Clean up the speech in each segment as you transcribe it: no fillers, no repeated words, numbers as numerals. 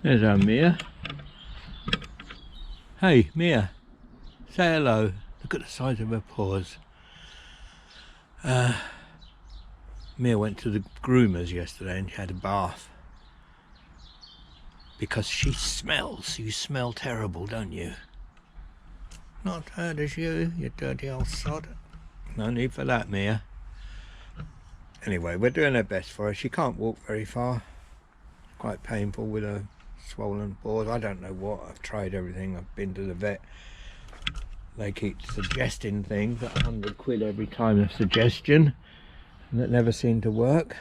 There's our Mia. Hey, Mia. Say hello. Look at the size of her paws. Mia went to the groomers yesterday and she had a bath. Because she smells. You smell terrible, don't you? Not as hard as you dirty old sod. No need for that, Mia. Anyway, we're doing our best for her. She can't walk very far. Quite painful with her swollen paws. I don't know what. I've tried everything. I've been to the vet. They keep suggesting things at £100 every time a suggestion, and it never seemed to work.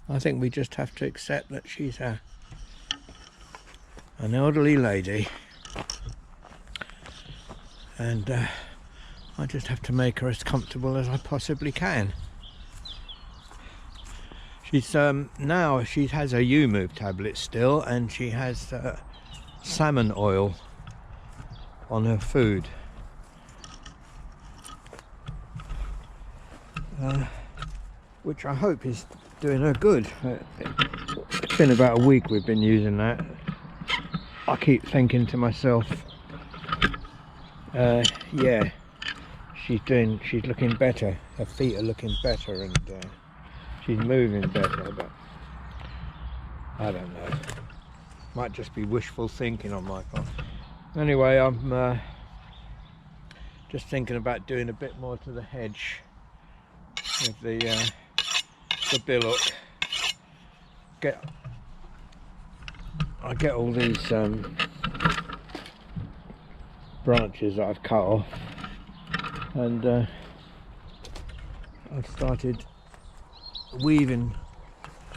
I think we just have to accept that she's an elderly lady, and I just have to make her as comfortable as I possibly can. She's now she has a U-Move tablet still, and she has salmon oil on her food, which I hope is doing her good. It's been about a week we've been using that. I keep thinking to myself, yeah, she's looking better. Her feet are looking better, and she's moving better, but I don't know. Might just be wishful thinking on my part. Anyway, I'm just thinking about doing a bit more to the hedge with the billock. I get all these branches that I've cut off, and I've started weaving.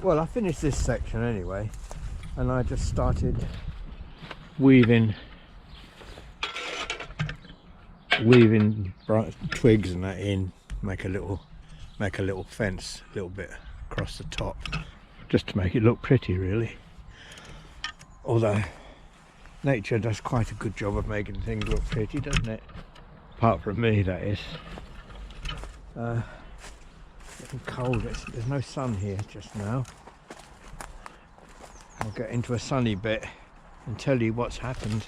Well, I finished this section anyway, and I just started weaving twigs and that in, make a little fence, a little bit across the top, just to make it look pretty, really. Although nature does quite a good job of making things look pretty, doesn't it? Apart from me, that is. Getting cold. There's no sun here just now. I'll get into a sunny bit and tell you what's happened.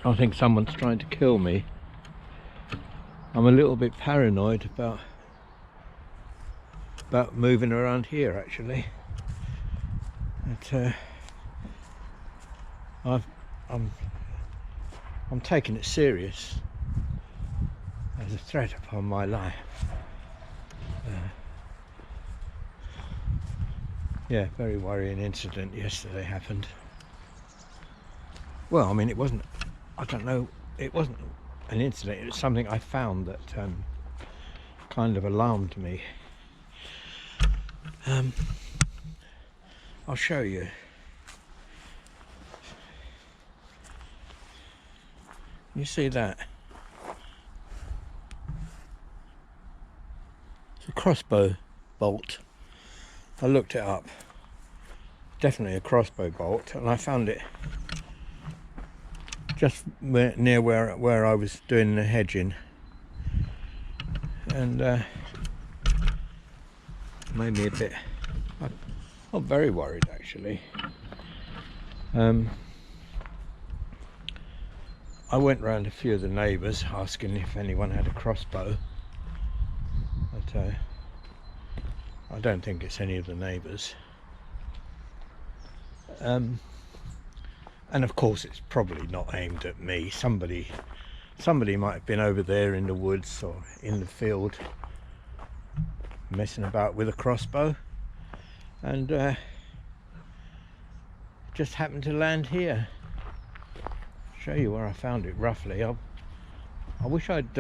I think someone's trying to kill me. I'm a little bit paranoid about moving around here, actually. But I'm taking it serious as a threat upon my life. Yeah, very worrying incident yesterday happened. Well, I mean, it wasn't, I don't know, it wasn't an incident, it was something I found that kind of alarmed me. I'll show you. You see that? It's a crossbow bolt. I looked it up. Definitely a crossbow bolt, and I found it just near where I was doing the hedging, and made me a bit, not very worried actually. I went round a few of the neighbours asking if anyone had a crossbow, but I don't think it's any of the neighbours. And of course it's probably not aimed at me. Somebody might have been over there in the woods or in the field messing about with a crossbow, and just happened to land here. Show you where I found it roughly. I wish I'd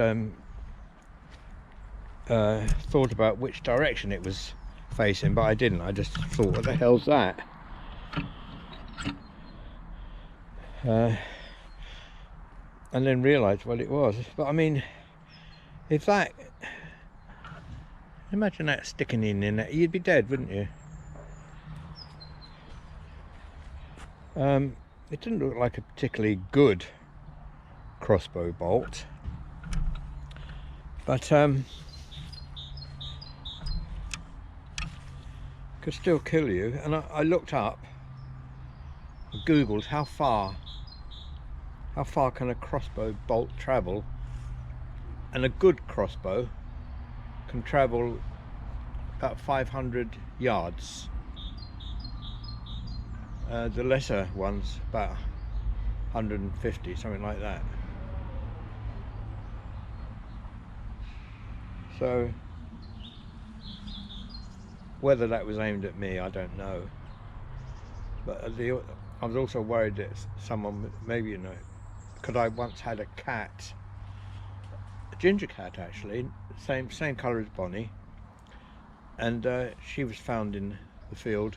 thought about which direction it was facing, but I didn't. I just thought, what the hell's that? And then realised what it was. But I mean, if that, imagine that sticking in there, you'd be dead, wouldn't you? It didn't look like a particularly good crossbow bolt, but could still kill you. And I looked up, Googled how far can a crossbow bolt travel, and a good crossbow can travel about 500 yards. The lesser ones about 150, something like that. So whether that was aimed at me, I don't know. But I was also worried that someone, maybe, you know, because I once had a cat, a ginger cat actually, same colour as Bonnie, and she was found in the field.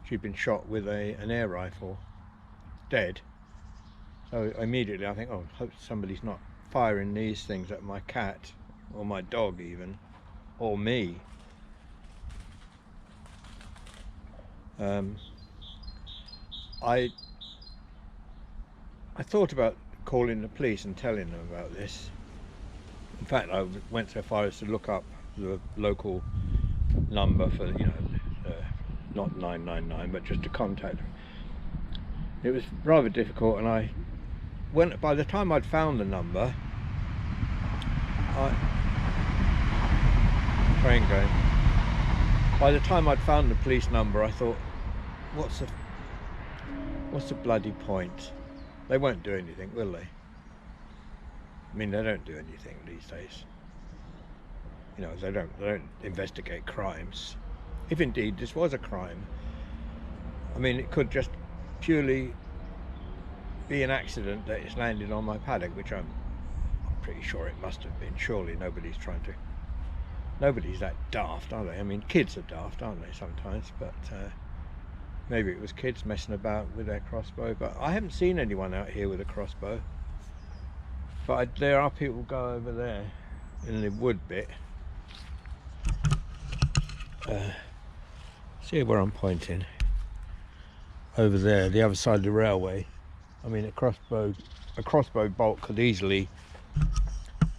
She'd been shot with an air rifle, dead. So immediately I think, oh, hope somebody's not firing these things at my cat, or my dog even, or me. I thought about calling the police and telling them about this. In fact, I went so far as to look up the local number for, you know, not 999, but just to contact them. It was rather difficult, and by the time I'd found the number, train going. By the time I'd found the police number, I thought, what's the bloody point? They won't do anything, will they? I mean, they don't do anything these days. You know, they don't investigate crimes. If indeed this was a crime, I mean, it could just purely be an accident that it's landed on my paddock, which I'm pretty sure it must have been. Surely nobody's that daft, are they? I mean, kids are daft, aren't they, sometimes? But maybe it was kids messing about with their crossbow. But I haven't seen anyone out here with a crossbow. But there are people who go over there in the wood bit. See where I'm pointing? Over there, the other side of the railway. I mean, a crossbow bolt could easily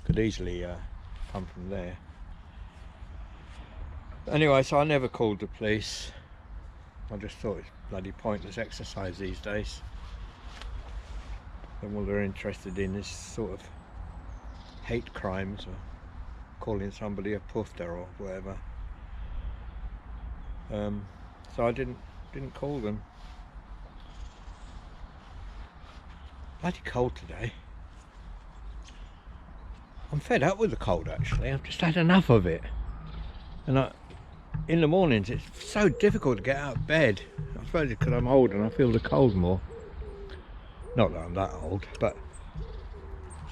come from there. Anyway, so I never called the police. I just thought it's bloody pointless exercise these days. And all they're interested in is sort of hate crimes or calling somebody a poofter or whatever. So I didn't call them. Bloody cold today. I'm fed up with the cold actually. I've just had enough of it. And in the mornings it's so difficult to get out of bed. I suppose it's because I'm old and I feel the cold more. Not that I'm that old, but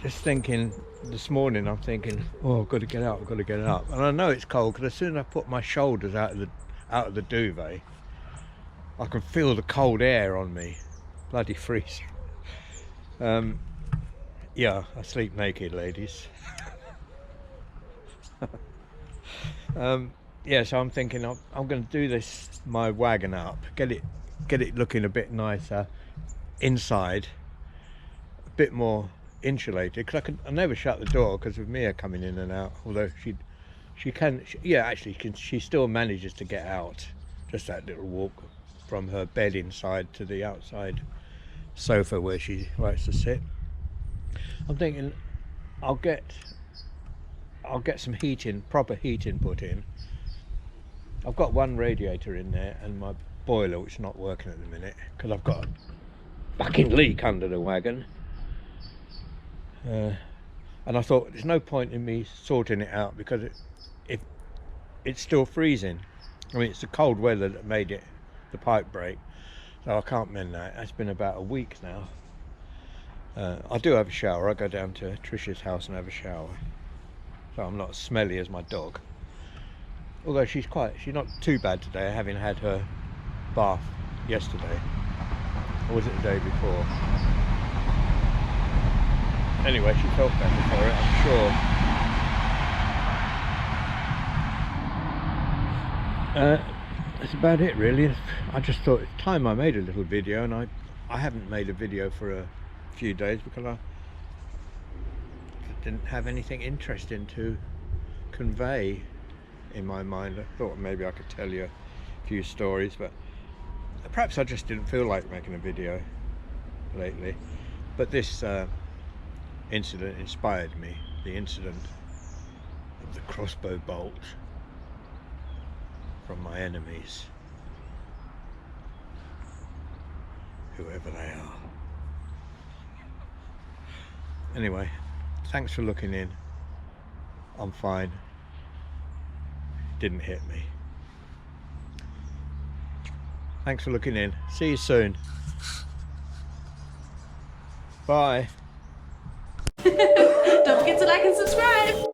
just thinking, this morning I'm thinking, oh, I've got to get out, I've got to get up. And I know it's cold because as soon as I put my shoulders out of the duvet, I can feel the cold air on me. Bloody freezing. Yeah, I sleep naked, ladies. Yeah, so I'm thinking I'm going to do my wagon up, get it looking a bit nicer inside, a bit more insulated, because I never shut the door because of Mia coming in and out. Although she still manages to get out, just that little walk from her bed inside to the outside sofa where she likes to sit. I'm thinking I'll get some proper heating put in. I've got one radiator in there and my boiler, which is not working at the minute because I've got a fucking leak under the wagon. And I thought there's no point in me sorting it out because it's still freezing. I mean, it's the cold weather that made the pipe break, so I can't mend that. That's been about a week now. I do have a shower. I go down to Trish's house and have a shower, so I'm not as smelly as my dog. Although she's not too bad today, having had her bath yesterday. Or was it the day before? Anyway, she felt better for it, I'm sure. That's about it really. I just thought it's time I made a little video, and I haven't made a video for a few days because I didn't have anything interesting to convey in my mind. I thought maybe I could tell you few stories, but perhaps I just didn't feel like making a video lately. But this incident inspired me. The incident of the crossbow bolt from my enemies, whoever they are. Anyway, thanks for looking in. I'm fine. Didn't hit me. Thanks for looking in. See you soon. Bye. Don't forget to like and subscribe.